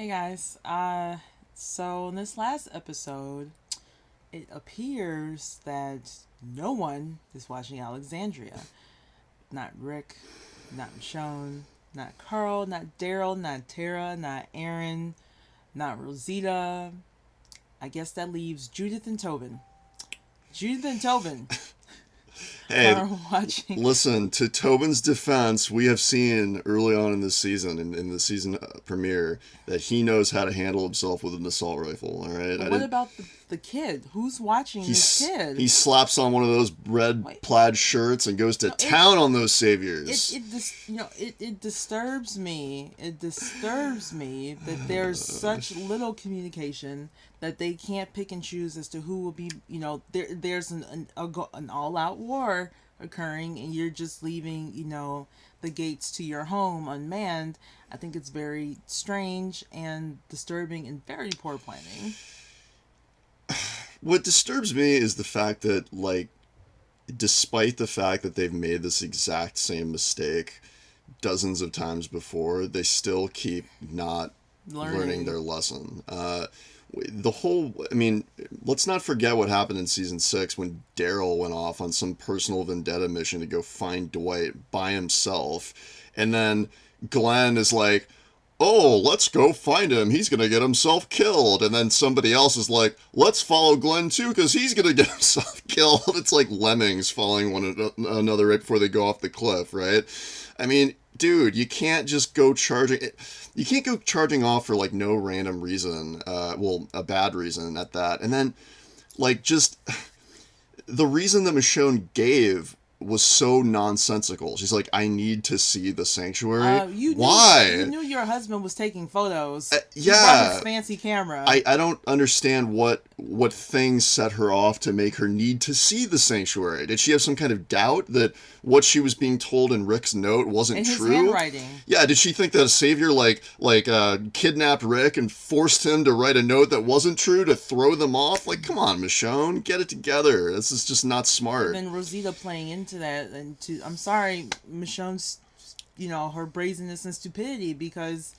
Hey guys, so in this last episode, it appears that no one is watching Alexandria. Not Rick, not Michonne, not Carl, not Daryl, not Tara, not Aaron, not Rosita. I guess that leaves Judith and Tobin. Judith and Tobin Hey, are watching. listen, to Tobin's defense, we have seen early on in this season, in the season premiere, that he knows how to handle himself with an assault rifle, all right? But I what didn't. about the kid? Who's watching this He kid? slaps on one of those red Wait, plaid shirts and goes to no, it town on those it saviors. it dis, you know it disturbs me. It disturbs me that there's such little communication that they can't pick and choose as to who will be. There's an all out war occurring, and you're just leaving the gates to your home unmanned. I think it's very strange and disturbing and very poor planning. What disturbs me is the fact that, despite the fact that they've made this exact same mistake dozens of times before, they still keep not learning Learning. their lesson. The whole, I mean, let's not forget what happened in season 6 when Daryl went off on some personal vendetta mission to go find Dwight by himself. And then Glenn is like, oh, let's go find him. He's going to get himself killed. And then somebody else is like, let's follow Glenn too because he's going to get himself killed. It's like lemmings following one another right before they go off the cliff, right? I mean, dude, you can't just go charging. You can't go charging off for like no random reason. Well, a bad reason at that. And then, just the reason that Michonne gave was so nonsensical. She's like, I need to see the sanctuary. You Why? knew your husband was taking photos. He brought his Yeah, fancy camera. I don't understand what things set her off to make her need to see the sanctuary. Did she have some kind of doubt that what she was being told in Rick's note wasn't In his true? handwriting. Yeah, did she think that a savior kidnapped Rick and forced him to write a note that wasn't true to throw them off? Like, come on, Michonne, get it together. This is just not And smart. then Rosita playing into that, and I'm sorry, Michonne's, her brazenness and stupidity, because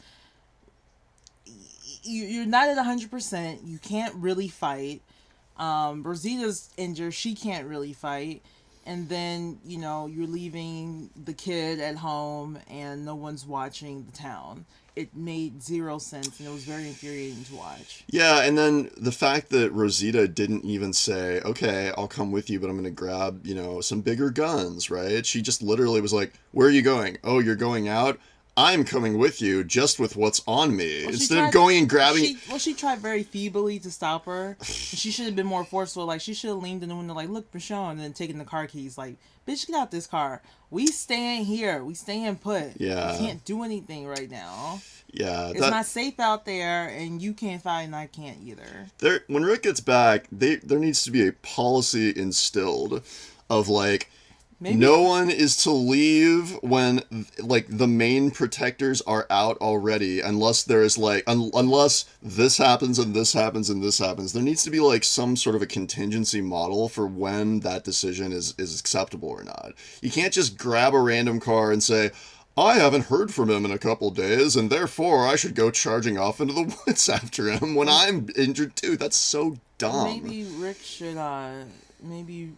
you're not at 100%. You can't really fight. Rosita's injured. She can't really fight. And then, you're leaving the kid at home and no one's watching the town. It made zero sense and it was very infuriating to watch. Yeah, and then the fact that Rosita didn't even say, okay, I'll come with you, but I'm going to grab, some bigger guns, right? She just literally was like, where are you going? Oh, you're going out? I'm coming with you just with what's on me. Well, she Instead of tried. going and grabbing. She tried very feebly to stop her. She should have been more forceful. Like, she should have leaned in the window, like, "Look, Michonne," and then taking the car keys. Like, "Bitch, get out this car. We staying here. We staying put. We Yeah, can't do anything right now. yeah. It's not safe out there, and you can't fight, and I can't either." When Rick gets back, there needs to be a policy instilled of like, Maybe no one is to leave when the main protectors are out already unless there is unless this happens and this happens and this happens. There needs to be like some sort of a contingency model for when that decision is acceptable or not. You can't just grab a random car and say, I haven't heard from him in a couple days, and therefore I should go charging off into the woods after him when I'm injured too. That's so dumb. maybe maybe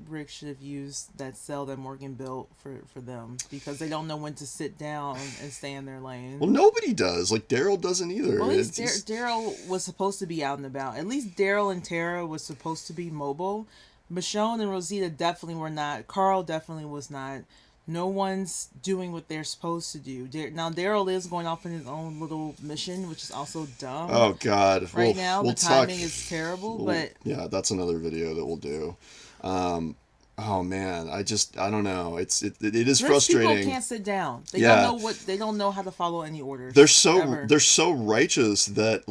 Rick should have used that cell that Morgan built for them, because they don't know when to sit down and stay in their lane. Well, nobody does. Like, Daryl doesn't either. Well, at least Daryl was supposed to be out and about. At least Daryl and Tara was supposed to be mobile. Michonne and Rosita definitely were not. Carl definitely was not. No one's doing what they're supposed to do. Now Daryl is going off on his own little mission, which is also dumb. Oh God. Right now, We'll the talk. timing is terrible, but Yeah, that's another video that we'll do. Um, oh man, I don't know. It is rich people frustrating. can't sit down. Yeah, They don't know how to follow any they're orders so ever. they're so righteous that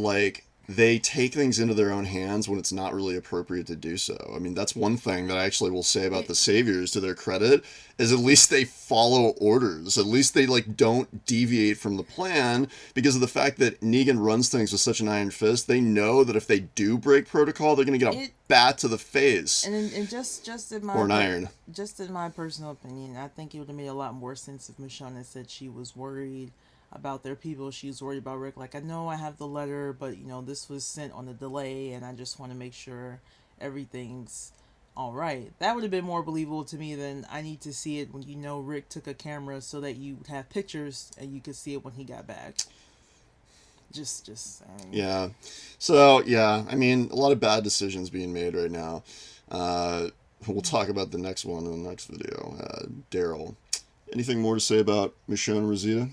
they take things into their own hands when it's not really appropriate to do so. I mean, that's one thing that I actually will say about the saviors to their credit is at least they follow orders. At least they don't deviate from the plan because of the fact that Negan runs things with such an iron fist. They know that if they do break protocol, they're going to get a It bat to the face and just in or an iron. just in my personal opinion, I think it would have made a lot more sense if Michonne had said she was worried about their people. She's worried about Rick. Like, I know I have the letter, but this was sent on a delay, and I just want to make sure everything's all right. That would have been more believable to me than I need to see it when Rick took a camera so that you would have pictures and you could see it when he got back. Just saying. Yeah. So yeah, I mean, a lot of bad decisions being made right now. We'll talk about the next one in the next video. Daryl. Anything more to say about Michonne and Rosita?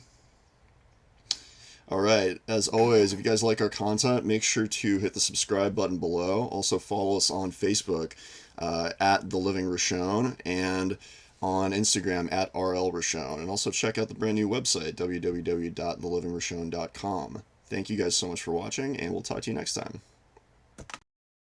All right. As always, if you guys like our content, make sure to hit the subscribe button below. Also follow us on Facebook at The Living Rochone and on Instagram at RL Rochone. And also check out the brand new website, www.thelivingrochone.com. Thank you guys so much for watching, and we'll talk to you next time.